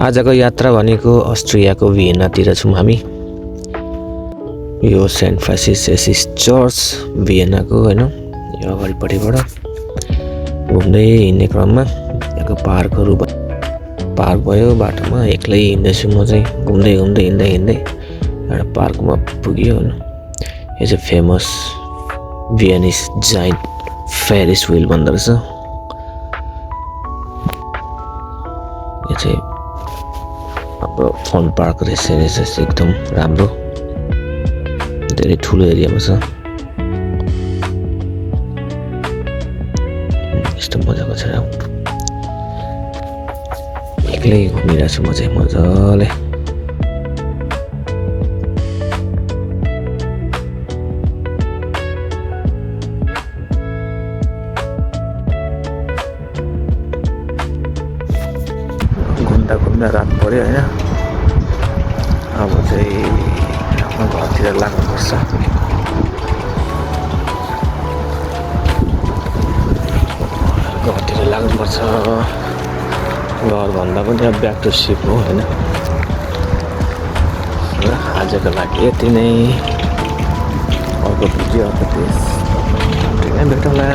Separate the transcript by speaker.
Speaker 1: आजको यात्रा भनेको अस्ट्रियाको भियेनातिर छौँ हामी। यो सेन्ट फ्रान्सिस एसिस चर्च भियेनाको हैन, यो अगाडिपट्टिबाट घुम्दै हिँड्ने क्रममा यहाँको पार्क भयो। बाटोमा एक्लै हिँड्दैछु म चाहिँ, घुम्दै हिँड्दै एउटा पार्कमा पुग्यो हैन। यो चाहिँ फेमस भियनिस जाइन्ट फेरिस व्हील भन्दो रहेछ। यो चाहिँ हाम्रो फन पार्क रहेछ एकदम राम्रो, धेरै ठुलो एरियामा छ। यस्तो मजाको छ। एक्लै घुमिरहेको छु म चाहिँ मजाले। घुम्दा रात पर्यो हैन। अब चाहिँ आफ्नो घरतिर लाग्नुपर्छ। घर भन्दा पनि अब ब्याक टु सिप हो हैन। आजको लागि यति नै। अर्को भिडियो अर्को देश भेटौँला।